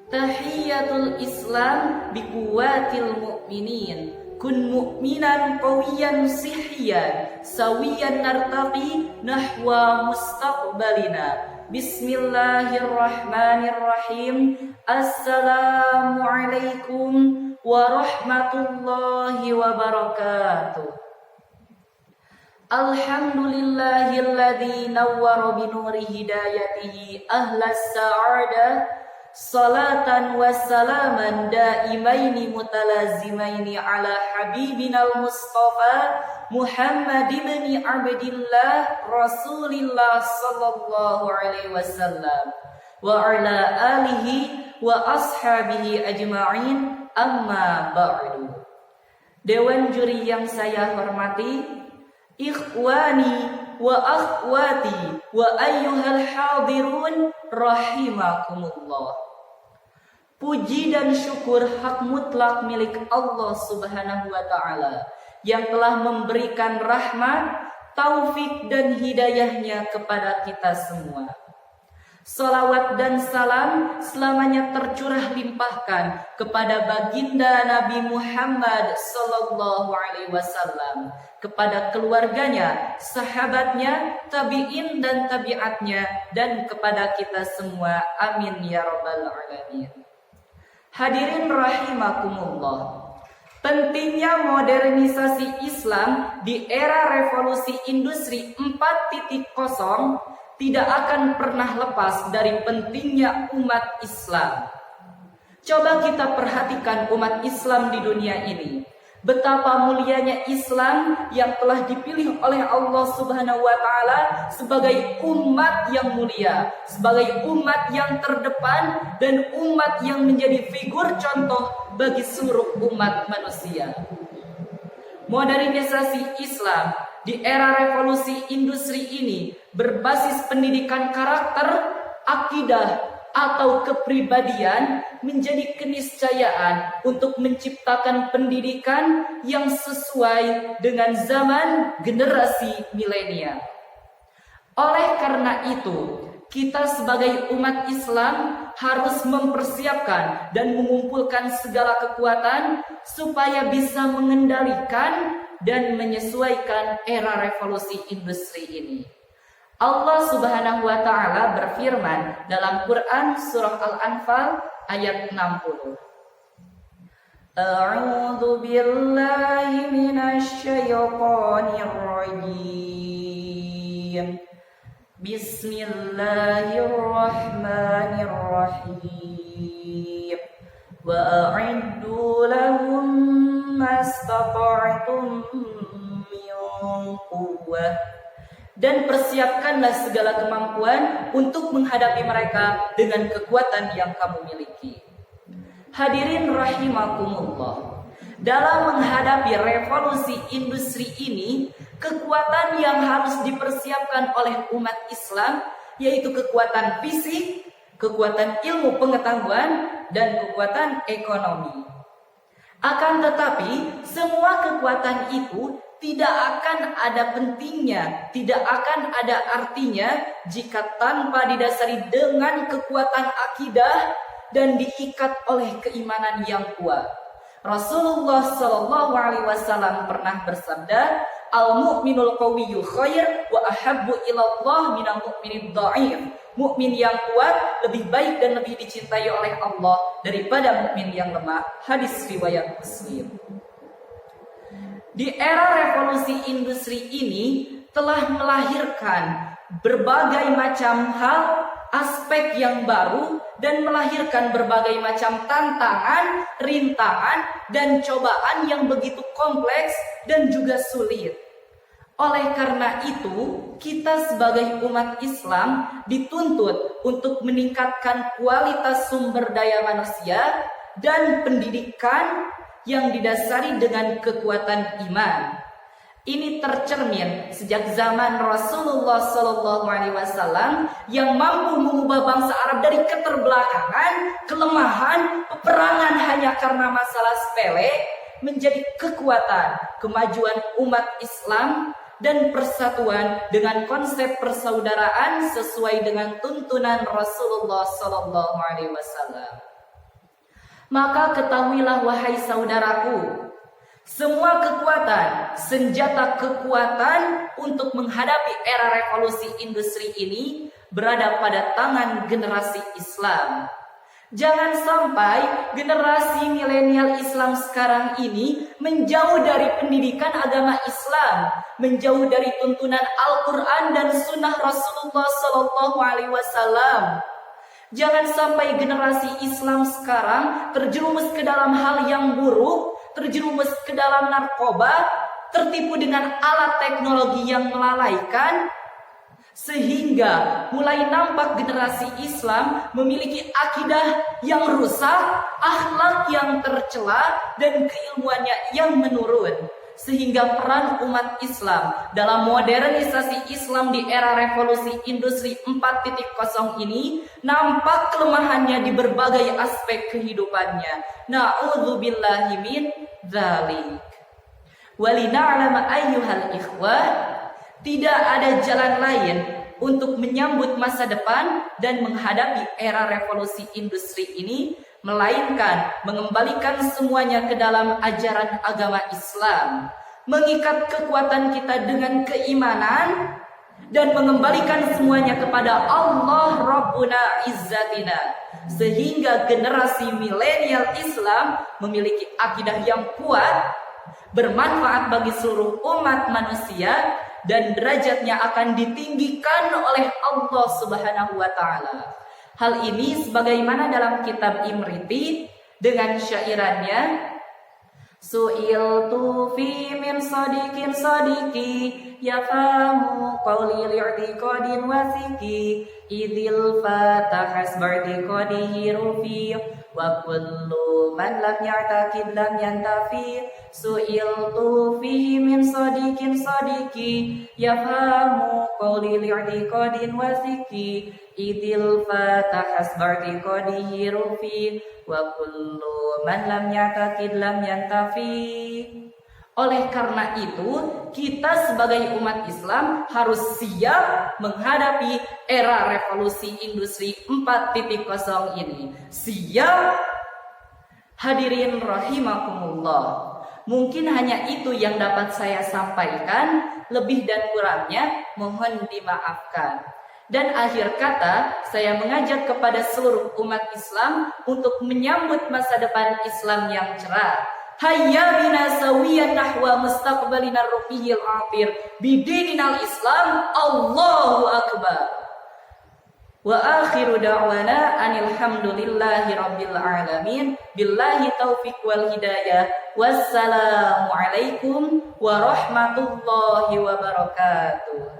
Tahiyatul Islam biquwatil mu'minin. Kun mu'minan qawiyan sihyan sawiyan nartaqi nahwa mustaqbalina. Bismillahirrahmanirrahim. Assalamualaikum warahmatullahi wabarakatuh. Alhamdulillahilladzi nawwara binuri hidayatihi ahlas sa'adah. Salatan wassalaman daimaini mutalazimaini ala habibinal mustafa Muhammad ibn Abdillah Rasulillah sallallahu alaihi wasallam wa ala alihi wa ashabihi ajma'in, amma ba'du. Dewan juri yang saya hormati, ikhwani wa akhwati wa ayyuhal hadirun rahimakumullah. Puji dan syukur hak mutlak milik Allah Subhanahu wa ta'ala yang telah memberikan rahmat, taufik dan hidayahnya kepada kita semua. Salawat dan salam selamanya tercurah limpahkan kepada baginda Nabi Muhammad sallallahu alaihi wasallam, kepada keluarganya, sahabatnya, tabi'in dan tabi'atnya, dan kepada kita semua. Amin ya rabbal alamin. Hadirin rahimakumullah. Pentingnya modernisasi Islam di era revolusi industri 4.0 tidak akan pernah lepas dari pentingnya umat Islam. Coba kita perhatikan umat Islam di dunia ini. Betapa mulianya Islam yang telah dipilih oleh Allah Subhanahu wa ta'ala sebagai umat yang mulia, sebagai umat yang terdepan, dan umat yang menjadi figur contoh bagi seluruh umat manusia. Modernisasi Islam di era revolusi industri ini berbasis pendidikan karakter, akidah, atau kepribadian menjadi keniscayaan untuk menciptakan pendidikan yang sesuai dengan zaman generasi milenial. Oleh karena itu, kita sebagai umat Islam harus mempersiapkan dan mengumpulkan segala kekuatan supaya bisa mengendalikan dan menyesuaikan era revolusi industri ini. Allah Subhanahu wa ta'ala berfirman dalam Quran surah Al-Anfal ayat 60. A'udzu billahi minasy syaithanir rajim. Bismillahirrahmanirrahim. Wa a'iddu lahum mastata'tum min quwwah. Dan persiapkanlah segala kemampuan untuk menghadapi mereka dengan kekuatan yang kamu miliki. Hadirin rahimakumullah. Dalam menghadapi revolusi industri ini, kekuatan yang harus dipersiapkan oleh umat Islam yaitu kekuatan fisik, kekuatan ilmu pengetahuan, dan kekuatan ekonomi. Akan tetapi, semua kekuatan itu tidak akan ada pentingnya, tidak akan ada artinya jika tanpa didasari dengan kekuatan akidah dan diikat oleh keimanan yang kuat. Rasulullah Shallallahu Alaihi Wasallam pernah bersabda, "Al-mu'minul qawiyyu khair wa ahabbu ilallah minal mu'minid dha'if." Mukmin yang kuat lebih baik dan lebih dicintai oleh Allah daripada mukmin yang lemah. Hadis riwayat Muslim. Di era revolusi industri ini telah melahirkan berbagai macam hal, aspek yang baru, dan melahirkan berbagai macam tantangan, rintangan, dan cobaan yang begitu kompleks dan juga sulit. Oleh karena itu, kita sebagai umat Islam dituntut untuk meningkatkan kualitas sumber daya manusia dan pendidikan yang didasari dengan kekuatan iman. Ini tercermin sejak zaman Rasulullah SAW yang mampu mengubah bangsa Arab dari keterbelakangan, kelemahan, peperangan hanya karena masalah sepele menjadi kekuatan, kemajuan umat Islam dan persatuan dengan konsep persaudaraan sesuai dengan tuntunan Rasulullah sallallahu alaihi wasallam. Maka ketahuilah wahai saudaraku, semua kekuatan, senjata kekuatan untuk menghadapi era revolusi industri ini berada pada tangan generasi Islam. Jangan sampai generasi milenial Islam sekarang ini menjauh dari pendidikan agama Islam, menjauh dari tuntunan Al-Quran dan Sunnah Rasulullah Sallallahu Alaihi Wasallam. Jangan sampai generasi Islam sekarang terjerumus ke dalam hal yang buruk, terjerumus ke dalam narkoba, tertipu dengan alat teknologi yang melalaikan, sehingga mulai nampak generasi Islam memiliki akidah yang rusak, akhlak yang tercela, dan keilmuannya yang menurun. Sehingga peran umat Islam dalam modernisasi Islam di era revolusi industri 4.0 ini nampak kelemahannya di berbagai aspek kehidupannya. Na'udzubillahi min dzalik. Walina'lama ayyuhal ikhwah, tidak ada jalan lain untuk menyambut masa depan dan menghadapi era revolusi industri ini melainkan mengembalikan semuanya ke dalam ajaran agama Islam, mengikat kekuatan kita dengan keimanan, dan mengembalikan semuanya kepada Allah Rabbuna Izzatina, sehingga generasi milenial Islam memiliki akidah yang kuat, bermanfaat bagi seluruh umat manusia, dan derajatnya akan ditinggikan oleh Allah Subhanahu wa Ta'ala. Hal ini sebagaimana dalam kitab Imriti dengan syairannya, Su'iltu fi min sadiqin sadiki yafamu qawli li'tiqadin wasiki idil fatahas bartiqadihi rufi wa kullu man lam ya'taqid lam yantafi. Su'iltu fi min sadiqin sadiki yafamu qawli li'tiqadin wasiki idil fatahas bartiqadihi rufi wa kullu man lam ya'taqid lam yantafi. Oleh karena itu, kita sebagai umat Islam harus siap menghadapi era revolusi industri 4.0 ini. Siap? Hadirin rahimakumullah. Mungkin hanya itu yang dapat saya sampaikan, lebih dan kurangnya mohon dimaafkan. Dan akhir kata, saya mengajak kepada seluruh umat Islam untuk menyambut masa depan Islam yang cerah. Hayya bina sawiyan nahwa mustaqbalina ruhiyil afir bidinal Islam. Allahu Akbar. Wa akhiru da'wana anil hamdulillahi rabbil alamin. Billahi taufiq wal hidayah. Wassalamu alaikum warahmatullahi wabarakatuh.